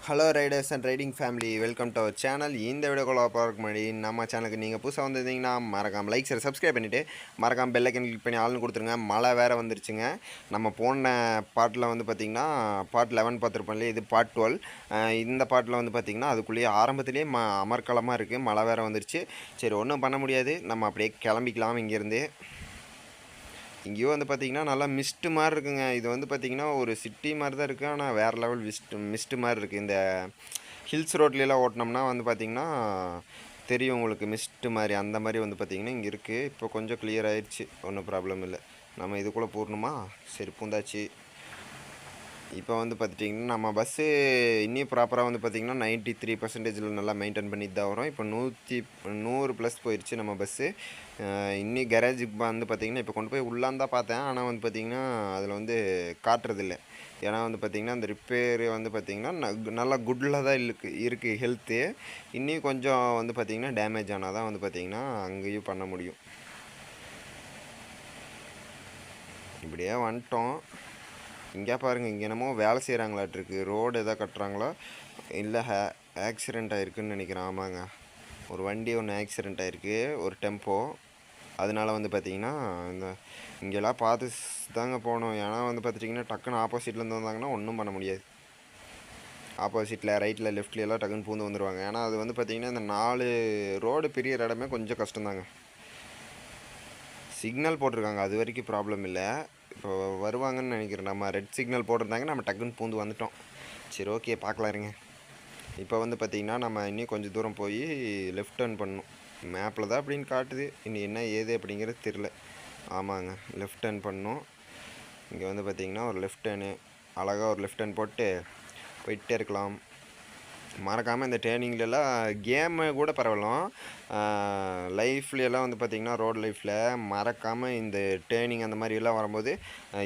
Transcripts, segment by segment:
Hello riders and riding family, welcome to our channel. இந்த வீடியோக்குள்ள பார்க்க முன்னாடி நம்ம சேனலுக்கு நீங்கள் புதுசாக வந்திருந்தீங்கன்னா மறக்காமல் லைக் சார் சப்ஸ்கிரைப் பண்ணிவிட்டு மறக்காமல் பெல் ஐக்கன் கிளிக் பண்ணி ஆள்னு கொடுத்துருங்க. மழை வேறு வந்துருச்சுங்க. நம்ம போன பாட்டில் வந்து பார்த்திங்கன்னா பார்ட் 11 பார்த்துருப்போம் இல்லையா, இது பார்ட் 12. இந்த பாட்டில் வந்து பார்த்திங்கன்னா அதுக்குள்ளேயே ஆரம்பத்துலேயே அமர்க்கலமாக இருக்குது. மழை வேறு வந்துருச்சு. சரி, ஒன்றும் பண்ண முடியாது, நம்ம அப்படியே கிளம்பிக்கலாம் இங்கேருந்து. இங்கேயும் வந்து பார்த்திங்கன்னா நல்லா மிஸ்ட்டு மாதிரி இருக்குங்க. இது வந்து பார்த்திங்கன்னா ஒரு சிட்டி மாதிரி தான் இருக்குது, ஆனால் வேறு லெவல் மிஸ்ட்டு மாதிரி இருக்குது. இந்த ஹில்ஸ் ரோட்லலாம் ஓட்டினோம்னா வந்து பார்த்திங்கன்னா தெரியும் உங்களுக்கு, மிஸ்ட்டு மாதிரி அந்த மாதிரி வந்து பார்த்திங்கன்னா இங்கே இருக்குது. இப்போ கொஞ்சம் கிளியர் ஆயிடுச்சு, ஒன்றும் ப்ராப்ளம் இல்லை. நம்ம இதுக்குள்ளே போடணுமா? சரி, பூந்தாச்சு. இப்போ வந்து பார்த்துட்டிங்கன்னா நம்ம பஸ்ஸு இன்னும் ப்ராப்பராக வந்து பார்த்திங்கன்னா 93% நல்லா மெயின்டைன் பண்ணிட்டு தான் வரும். இப்போ 100 ப்ளஸ் போயிடுச்சு நம்ம பஸ்ஸு. இன்னும் கேரேஜுக்கு வந்து பார்த்திங்கன்னா இப்போ கொண்டு போய் உள்ளான்னு தான் பார்த்தேன், ஆனால் வந்து பார்த்திங்கன்னா அதில் வந்து காட்டுறதில்ல. ஏன்னா வந்து பார்த்திங்கன்னா அந்த ரிப்பேரு வந்து பார்த்திங்கன்னா நல்லா குட்டில் தான் இருக்குது ஹெல்த்து. இன்னும் கொஞ்சம் வந்து பார்த்திங்கன்னா டேமேஜ் ஆனால் தான் வந்து பார்த்திங்கன்னா அங்கேயும் பண்ண முடியும். இப்படியே வந்துட்டோம். இங்கே பாருங்கள், இங்கே என்னமோ வேலை செய்கிறாங்களாட்டிருக்கு. ரோடு எதாவது கட்டுறாங்களா இல்லை ஆக்சிடெண்ட் ஆகிருக்குன்னு நினைக்கிறேன். ஆமாங்க, ஒரு வண்டி ஒன்று ஆக்சிடெண்ட் ஆகிருக்கு, ஒரு டெம்போ. அதனால வந்து பார்த்திங்கன்னா இந்த இங்கெல்லாம் பார்த்து தாங்க போகணும். ஏன்னா வந்து பார்த்துட்டிங்கன்னா டக்குன்னு ஆப்போசிட்லேருந்து வந்தாங்கன்னா ஒன்றும் பண்ண முடியாது. ஆப்போசிட்டில் ரைட்டில் லெஃப்ட்லையெல்லாம் டக்குன்னு பூந்து வந்துடுவாங்க. ஏன்னா அது வந்து பார்த்திங்கன்னா இந்த 4 ரோடு பிரியிற இடமே கொஞ்சம் கஷ்டம்தாங்க. சிக்னல் போட்டிருக்காங்க, அது வரைக்கும் ப்ராப்ளம் இல்லை. இப்போ வருவாங்கன்னு நினைக்கிறேன். நம்ம ரெட் சிக்னல் போட்டிருந்தாங்க, நம்ம டக்குன்னு பூந்து வந்துட்டோம். சரி, ஓகே, பார்க்கலாம் இருங்க. இப்போ வந்து பார்த்திங்கன்னா நம்ம இன்னும் கொஞ்சம் தூரம் போய் லெஃப்ட் டர்ன் பண்ணணும். மேப்பில் தான் அப்படின்னு காட்டுது, இன்னும் என்ன ஏது அப்படிங்கிறது தெரில. ஆமாங்க, லெஃப்ட் டர்ன் பண்ணணும். இங்கே வந்து பார்த்திங்கன்னா ஒரு லெஃப்ட் டர்னு, அழகாக ஒரு லெஃப்ட் டர்ன் போட்டு போயிட்டே இருக்கலாம். மறக்காமல் இந்த டேர்னிங்லலாம் கேமு கூட பரவாயில்ல, லைஃப்லையெல்லாம் வந்து பார்த்திங்கன்னா ரோடு லைஃப்பில் மறக்காமல் இந்த டேர்னிங் அந்த மாதிரியெல்லாம் வரும்போது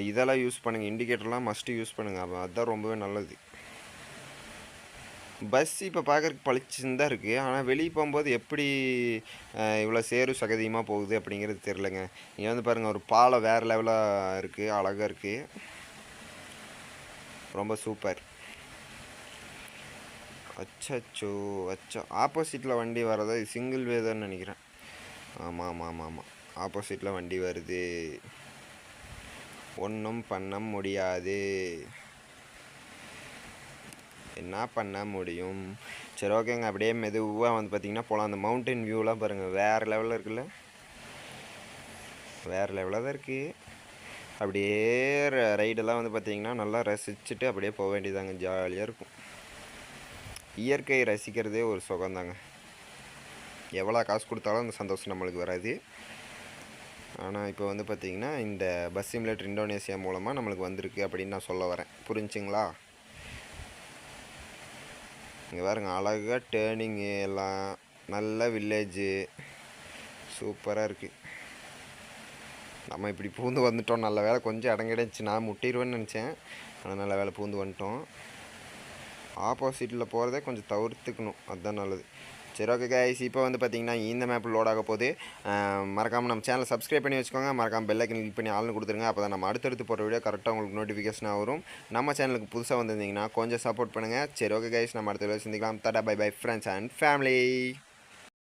இதெல்லாம் யூஸ் பண்ணுங்கள். இண்டிகேட்டர்லாம் மஸ்ட்டு யூஸ் பண்ணுங்கள், அதுதான் ரொம்பவே நல்லது. பஸ் இப்போ பார்க்குறதுக்கு பளிச்சுன்னு தான் இருக்குது, ஆனால் வெளியே போகும்போது எப்படி இவ்வளோ சேரு சகதியமாக போகுது அப்படிங்கிறது தெரிலங்க. இங்கே வந்து பாருங்கள், ஒரு பாலம் வேறு லெவலாக இருக்குது, அழகாக இருக்குது, ரொம்ப சூப்பர். அச்சோ ஆப்போசிட்டில் வண்டி வரதா? இது சிங்கிள் வே தான் நினைக்கிறேன். ஆமாம், ஆப்போசிட்டில் வண்டி வருது, ஒன்றும் பண்ண முடியாது. என்ன பண்ண முடியும்? சரி, ஓகேங்க, அப்படியே மெதுவாக வந்து பார்த்திங்கன்னா போகலாம். அந்த மவுண்டன் வியூலாம் பாருங்கள், வேறு லெவலில் இருக்குல்ல, வேறு லெவலாக தான் இருக்குது. அப்படியே ரைடெல்லாம் வந்து பார்த்திங்கன்னா நல்லா ரசிச்சுட்டு அப்படியே போக வேண்டியதாங்க, ஜாலியாக இருக்கும். இயற்கையை ரசிக்கிறதே ஒரு சுகந்தாங்க. எவ்வளோ காசு கொடுத்தாலும் அந்த சந்தோஷம் நம்மளுக்கு வராது. ஆனால் இப்போ வந்து பார்த்திங்கன்னா இந்த பஸ் சிமுலேட்டர் இந்தோனேசியா மூலமாக நம்மளுக்கு வந்திருக்கு அப்படின்னு நான் சொல்ல வரேன். புரிஞ்சுங்களா? இங்கே பாருங்க, அழகாக டேர்னிங்கு எல்லாம் நல்ல வில்லேஜு, சூப்பராக இருக்குது. நம்ம இப்படி பூந்து வந்துட்டோம். நல்ல வேலை கொஞ்சம் இடம் கிடச்சி, நான் முட்டிடுவேன்னு நினச்சேன், ஆனால் நல்ல வேலை பூந்து வந்துட்டோம். ஆப்போசிட்டில் போகிறதே கொஞ்சம் தவிர்த்துக்கணும், அதுதான் நல்லது. சரி, ஓகே கைஸ், இப்போ வந்து பார்த்திங்கன்னா இந்த மேப்பில் லோட் ஆக போகுது. மறக்காமல் நம்ம சேனலை சப்ஸ்கிரைப் பண்ணி வச்சுக்கோங்க. மறக்காமல் பெல் ஐக்கன் கிளிக் பண்ணி ஆள்னு கொடுத்துருங்க. அப்போ தான் நம்ம அடுத்தடுத்து போகிற வீடியோ கரெக்டாக உங்களுக்கு நோட்டிஃபிகேஷனாக வரும். நம்ம சேனலுக்கு புதுசாக வந்திருந்தீங்கன்னா கொஞ்சம் சப்போர்ட் பண்ணுங்கள். சரி, ஓகே கைஸ், நம்ம அடுத்த வீடியோ சந்திக்கலாம். Tata, bye bye friends and family.